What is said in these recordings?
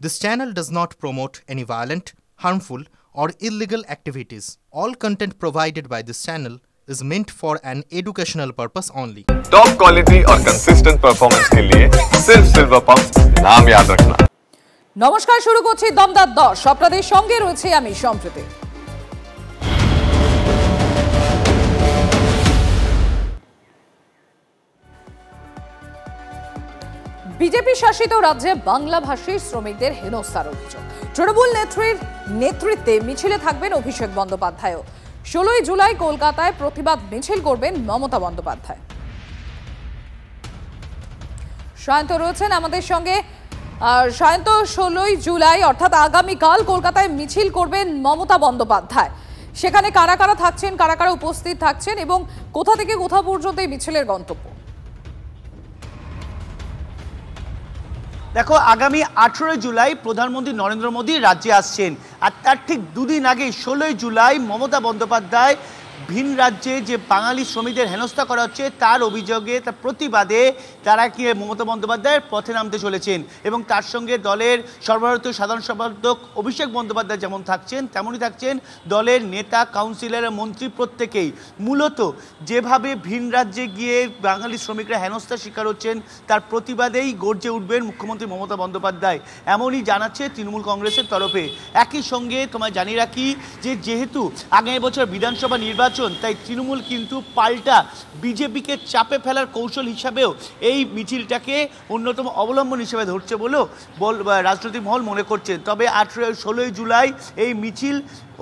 This channel does not promote any violent, harmful, or illegal activities. All content provided by this channel is meant for an educational purpose only. Top quality और consistent performance के लिए सिर्फ silver pumps नाम याद रखना। নমস্কার, শুরু করছি দমদার 10। আপনাদের সঙ্গে রয়েছে আমি সম্প্রীতি। বিজেপি শাসিত রাজ্যে বাংলাভাষী শ্রমিকদের হেনস্থার অভিযোগ। তৃণমূল নেত্রীর নেতৃত্বে মিছিলে থাকবেন অভিষেক বন্দ্যোপাধ্যায়ও। 16 জুলাই কলকাতায় প্রতিবাদ মিছিল করবেন মমতা বন্দ্যোপাধ্যায়। সায়ন্ত রয়েছেন আমাদের সঙ্গে। সায়ন্ত, 16 জুলাই অর্থাৎ আগামীকাল কলকাতায় মিছিল করবেন মমতা বন্দ্যোপাধ্যায়। সেখানে কারা কারা থাকছেন, কারা কারা উপস্থিত থাকছেন এবং কোথা থেকে কোথা পর্যন্ত এই মিছিলের গন্তব্য? দেখো, আগামী 18 জুলাই প্রধানমন্ত্রী নরেন্দ্র মোদী রাজ্যে আসছেন, আর তার ঠিক দুদিন আগে 16 জুলাই মমতা বন্দ্যোপাধ্যায় ভিন রাজ্যে যে বাঙালি শ্রমিকদের হেনস্থা করা হচ্ছে তার অভিযোগে, তার প্রতিবাদে তারা কি মমতা বন্দ্যোপাধ্যায়ের পথে নামতে চলেছেন। এবং তার সঙ্গে দলের সর্বভারতীয় সাধারণ সম্পাদক অভিষেক বন্দ্যোপাধ্যায় যেমন থাকছেন, তেমনই থাকছেন দলের নেতা, কাউন্সিলর, মন্ত্রী প্রত্যেকেই। মূলত যেভাবে ভিন রাজ্যে গিয়ে বাঙালি শ্রমিকরা হেনস্থার শিকার হচ্ছেন তার প্রতিবাদেই গর্জে উঠবেন মুখ্যমন্ত্রী মমতা বন্দ্যোপাধ্যায়, এমনই জানাচ্ছে তৃণমূল কংগ্রেসের তরফে। একই সঙ্গে তোমায় জানিয়ে রাখি যে যেহেতু আগামী বছর বিধানসভা নির্বাচন, তাই তৃণমূল কিন্তু পাল্টা বিজেপিকে চাপে ফেলার কৌশল হিসাবেও এই মিছিলটাকে অন্যতম অবলম্বন হিসেবে ধরছে বলেও রাজনৈতিক মহল মনে করছে। তবে 16 জুলাই এই মিছিল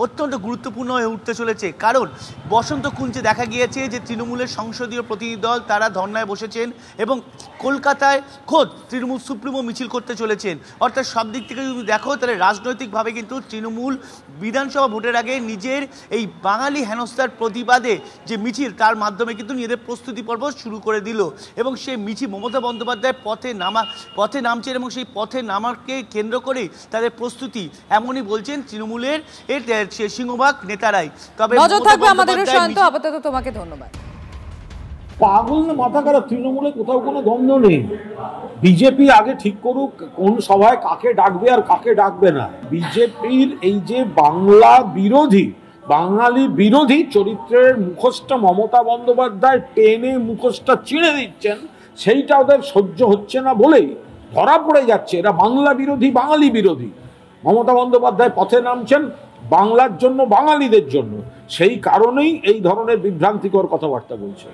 অত্যন্ত গুরুত্বপূর্ণ হয়ে উঠতে চলেছে, কারণ বসন্ত কুঞ্জে দেখা গিয়েছে যে তৃণমূলের সংসদীয় প্রতিনিধি দল তারা ধর্নায় বসেছেন এবং কলকাতায় খোদ তৃণমূল সুপ্রিমো মিছিল করতে চলেছেন। অর্থাৎ সব দিক থেকে যদি দেখো তাহলে রাজনৈতিকভাবে কিন্তু তৃণমূল বিধানসভা ভোটের আগে নিজের এই বাঙালি হেনস্থার প্রতিবাদে যে মিছিল তার মাধ্যমে কিন্তু নিজেদের প্রস্তুতি পর্ব শুরু করে দিল। এবং সেই মিছিল মমতা বন্দ্যোপাধ্যায় পথে নামছেন এবং সেই পথে নামাকে কেন্দ্র করেই তাদের প্রস্তুতি, এমনই বলছেন তৃণমূলের সিংহভাগ নেতারাই। তবে নজর থাকবে আমাদের। শান্ত, আপাতত তোমাকে ধন্যবাদ। পাগল না মাথা খারাপ, তৃণমূলে কোথাও কোনো দ্বন্দ্ব নেই। বিজেপি আগে ঠিক করুক কোন সভায় কাকে ডাকবে আর কাকে ডাকবে না। বিজেপির এই যে বাঙালি বিরোধী চরিত্রের মুখোশটা মমতা বন্দ্যোপাধ্যায় টেনে মুখোশটা ছিঁড়ে দিচ্ছেন, সেইটা ওদের সহ্য হচ্ছে না বলেই ধরা পড়ে যাচ্ছে এরা বাংলা বিরোধী, বাঙালি বিরোধী। মমতা বন্দ্যোপাধ্যায় পথে নামছেন বাংলার জন্য, বাঙালিদের জন্য, সেই কারণেই এই ধরনের বিভ্রান্তিকর কথাবার্তা বলছে।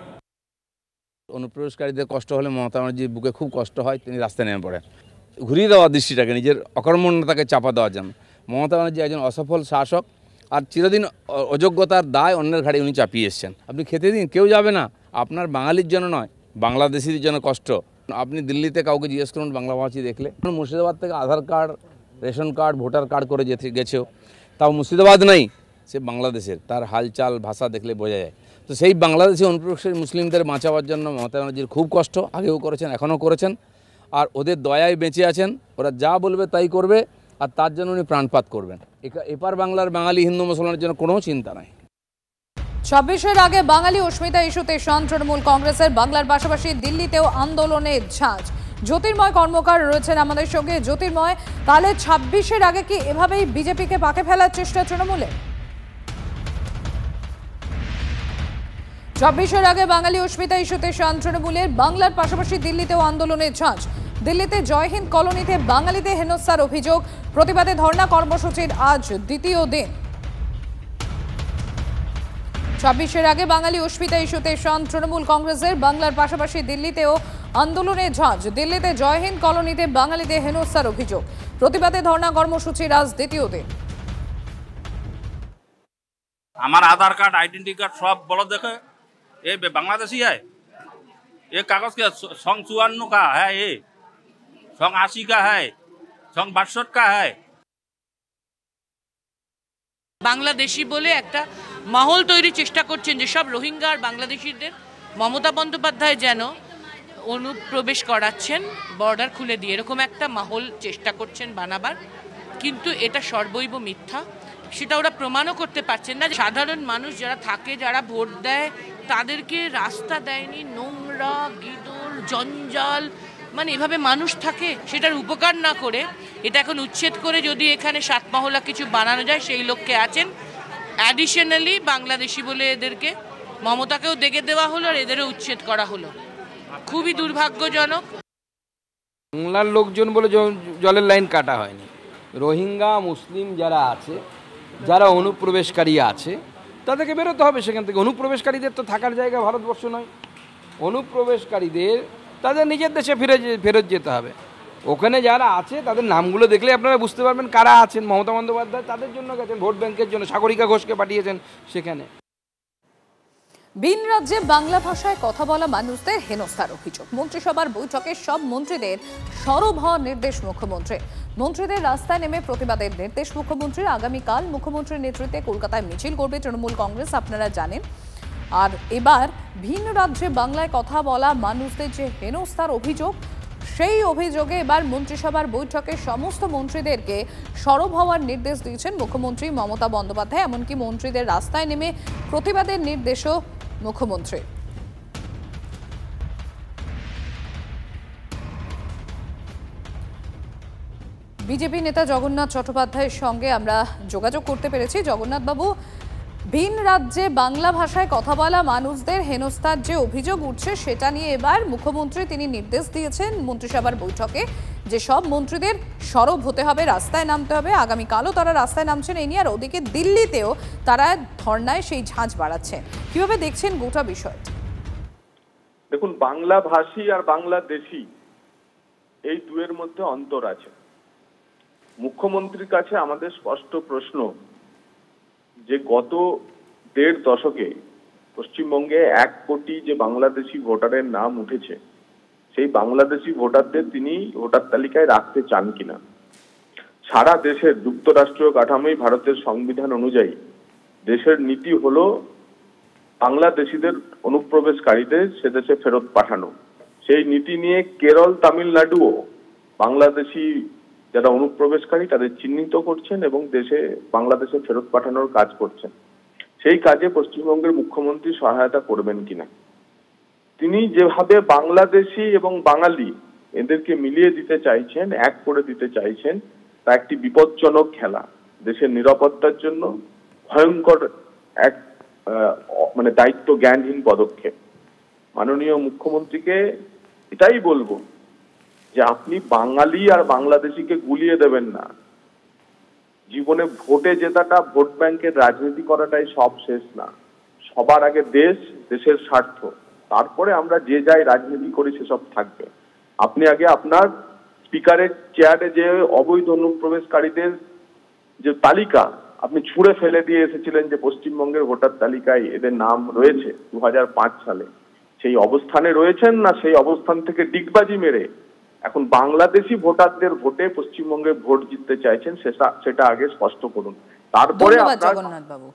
অনুপ্রবেশকারীদের কষ্ট হলে মমতা ব্যানার্জির বুকে খুব কষ্ট হয়, তিনি রাস্তায় নেমে পড়েন ঘুরিয়ে দেওয়া দৃষ্টিটাকে, নিজের অকর্মণ্যতাকে চাপা দেওয়ার জন্য। মমতা ব্যানার্জি একজন অসফল শাসক, আর চিরদিন অযোগ্যতার দায় অন্যের ঘাড়ে উনি চাপিয়ে এসছেন। আপনি খেতে দিন, কেউ যাবে না, আপনার বাঙালির জন্য নয়, বাংলাদেশিদের জন্য কষ্ট। আপনি দিল্লিতে কাউকে জিজ্ঞেস করুন বাংলাভাষী দেখলে, মুর্শিদাবাদ থেকে Aadhaar card, ration card, voter card করে গেছেও, তাও মুর্শিদাবাদ নাই, সে বাংলাদেশের, তার হালচাল ভাষা দেখলে বোঝা যায়। তো সেই বাংলাদেশি অনুপ্রবেশকারী মুসলিমদের বাঁচাবার জন্য মমতা ব্যানার্জির খুব কষ্ট, আগেও করেছেন, এখনও করেছেন, আর ওদের দয়ায় বেঁচে আছেন। ওরা যা বলবে তাই করবে, আর তার জন্য উনি প্রাণপাত করবেন। এপার বাংলার বাঙালি হিন্দু মুসলমানের জন্য কোনো চিন্তা নাই। 26-এর আগে বাঙালি অস্মিতা ইস্যুতে শান তৃণমূল কংগ্রেসের বাংলার পাশাপাশি দিল্লিতেও আন্দোলনের ঝাঁজ। জ্যোতির্ময় কর্মকার রয়েছেন আমাদের সঙ্গে। জ্যোতির্ময়, তাহলে 26-এর আগে কি এভাবেই বিজেপিকে পাকে ফেলার চেষ্টা তৃণমূলে? 26-এর আগে বাঙালি অস্মিতা ইস্যুতে শান তৃণমূলের বাংলার পাশাপাশি দিল্লিতেও আন্দোলনের ঝাঁজ। দিল্লিতে জয়হিন্দ কলোনিতে বাঙালিদের হেনস্থার অভিযোগ, প্রতিবাদে ধর্ণা কর্মসূচির আজ দ্বিতীয় দিন। 26-এর আগে বাঙালি অস্মিতা ইস্যুতে শান তৃণমূল কংগ্রেসের বাংলার পাশাপাশি দিল্লিতেও আন্দোলনের ঝাঁজ। দিল্লিতে জয়হিন্দ কলোনিতে বাঙালিদের হেনস্থার অভিযোগ, প্রতিবাদে ধর্ণা কর্মসূচির আজ দ্বিতীয় দিন। আমার आधार कार्ड, आइडेंटिटी कार्ड सब बोलो देखे, ये बांग्लादेशी है, ये कागज के सॉन्ग 54 का है, ये सॉन्ग 80 का है, सॉन्ग 62 का है। বাংলাদেশি বলে একটা মাহল তৈরির চেষ্টা করছেন যেসব রোহিঙ্গা আর বাংলাদেশিদের মমতা বন্দ্যোপাধ্যায় যেন অনুপ্রবেশ করাচ্ছেন বর্ডার খুলে দিয়ে, এরকম একটা মাহল চেষ্টা করছেন বানাবার। কিন্তু এটা সর্বৈব মিথ্যা, সেটা ওরা প্রমাণও করতে পারছেন না। সাধারণ মানুষ যারা থাকে, যারা ভোট দেয়, তাদেরকে রাস্তা দেয়নি, নোংরা, গিদল, জঞ্জাল, মানে এভাবে মানুষ থাকে, সেটার উপকার না করে এটা এখন উচ্ছেদ করে যদি এখানে সাতমহলা কিছু বানানো যায় সেই লক্ষ্যে আছেন। অ্যাডিশনালি বাংলাদেশি বলে এদেরকে মমতাকেও দেখে দেওয়া হলো আর এদেরও উচ্ছেদ করা হলো, খুবই দুর্ভাগ্যজনক। বাংলার লোকজন বলে জলের লাইন কাটা হয়নি। রোহিঙ্গা মুসলিম যারা আছে, যারা অনুপ্রবেশকারী আছে, তাদেরকে বেরোতে হবে সেখান থেকে। অনুপ্রবেশকারীদের তো থাকার জায়গা ভারতবর্ষ নয়। অনুপ্রবেশকারীদের তাদের নিজের দেশে ফেরত যেতে হবে। ওখানে যারা আছে তাদের নামগুলো দেখলে আপনারা বুঝতে পারবেন কারা আছেন। মমতা বন্দ্যোপাধ্যায় তাদের জন্য গেছেন, ভোট ব্যাংকের জন্য সাগরিকা ঘোষকে পাঠিয়েছেন সেখানে। ভিন রাজ্যে বাংলা ভাষায় কথা বলা মানুষদের হেনস্থার অভিযোগ। মন্ত্রিসভার বৈঠকে সব মন্ত্রীদের সরব হওয়ার নির্দেশ মুখ্যমন্ত্রী। মন্ত্রীদের রাস্তায় নেমে প্রতিবাদের নির্দেশ মুখ্যমন্ত্রীর। আগামীকাল মুখ্যমন্ত্রীর নেতৃত্বে কলকাতায় মিছিল করবে তৃণমূল কংগ্রেস, আপনারা জানেন। আর এবার ভিন রাজ্যে বাংলায় কথা বলা মানুষদের যে হেনস্থার অভিযোগ, সেই অভিযোগে এবার মন্ত্রিসভার বৈঠকে সমস্ত মন্ত্রীদেরকে সরব হওয়ার নির্দেশ দিয়েছেন মুখ্যমন্ত্রী মমতা বন্দ্যোপাধ্যায়। এমনকি মন্ত্রীদের রাস্তায় নেমে প্রতিবাদের নির্দেশও মুখ্যমন্ত্রী। বিজেপি নেতা জগন্নাথ চট্টোপাধ্যায়ের সঙ্গে আমরা যোগাযোগ করতে পেরেছি। জগন্নাথ বাবু, ভিন রাজ্যে বাংলা ভাষায় কথা বলা মানুষদের হেনস্থার যে অভিযোগ উঠছে সেটা নিয়ে এবার মুখ্যমন্ত্রী তিনি নির্দেশ দিয়েছেন মন্ত্রিসভার বৈঠকে যে সব মন্ত্রীদের সরব হতে হবে, রাস্তায় নামতে হবে। আগামীকালও তারা রাস্তায় নামছেন এই নিয়ে, আর ওদিকে দিল্লিতেও তারা ধর্নায় সেই ঝাঁঝ বাড়াচ্ছে। কিভাবে দেখছেন গোটা বিষয়টি? দেখুন, বাংলা ভাষী আর বাংলাদেশি এই দুয়ের মধ্যে অন্তর আছে। মুখ্যমন্ত্রীর কাছে আমাদের স্পষ্ট প্রশ্ন যে গত 1.5 দশকে পশ্চিমবঙ্গে 1 কোটি যে বাংলাদেশি ভোটারের নাম উঠেছে, সেই বাংলাদেশি ভোটারদের তিনি ভোটার তালিকায় রাখতে চান কিনা। সারা দেশের যুক্তরাষ্ট্রীয় কাঠামোই ভারতের সংবিধান অনুযায়ী দেশের নীতি হলো বাংলাদেশিদের অনুপ্রবেশকারীদের সে দেশে ফেরত পাঠানো। সেই নীতি নিয়ে কেরল, তামিলনাড়ুও বাংলাদেশি যারা অনুপ্রবেশকারী তাদের চিহ্নিত করছেন এবং বাংলাদেশে ফেরত পাঠানোর কাজ করছেন। সেই কাজে পশ্চিমবঙ্গের মুখ্যমন্ত্রী সহায়তা করবেন কিনা। তিনি যেভাবে বাংলাদেশি এবং বাঙালি এদেরকে মিলিয়ে দিতে চাইছেন, এক করে দিতে চাইছেন, তা একটি বিপজ্জনক খেলা। দেশের নিরাপত্তার জন্য ভয়ঙ্কর এক দায়িত্ব জ্ঞানহীন পদক্ষেপ। মাননীয় মুখ্যমন্ত্রীকে এটাই বলবো যে আপনি বাঙালি আর বাংলাদেশিকে গুলিয়ে দেবেন না। জীবনে ভোটে জেতাটা, ভোট ব্যাংকের রাজনীতি করাটাই সব শেষ না। সবার আগে দেশ, দেশের স্বার্থ, তারপরে আমরা যে যাই রাজনীতি করি সেসব থাকবে। আপনি আগে আপনার স্পিকারের চেয়ারে যে অবৈধ অনুপ্রবেশকারীদের যে তালিকা আপনি ছুঁড়ে ফেলে দিয়ে এসেছিলেন যে পশ্চিমবঙ্গের ভোটার তালিকায় এদের নাম রয়েছে 2005 সালে, সেই অবস্থানে রয়েছেন না সেই অবস্থান থেকে ডিগবাজি মেরে এখন বাংলাদেশি ভোটারদের ভোটে পশ্চিমবঙ্গে ভোট জিততে চাইছেন, সেটা আগে স্পষ্ট করুন। তারপরে জগন্নাথ বাবু।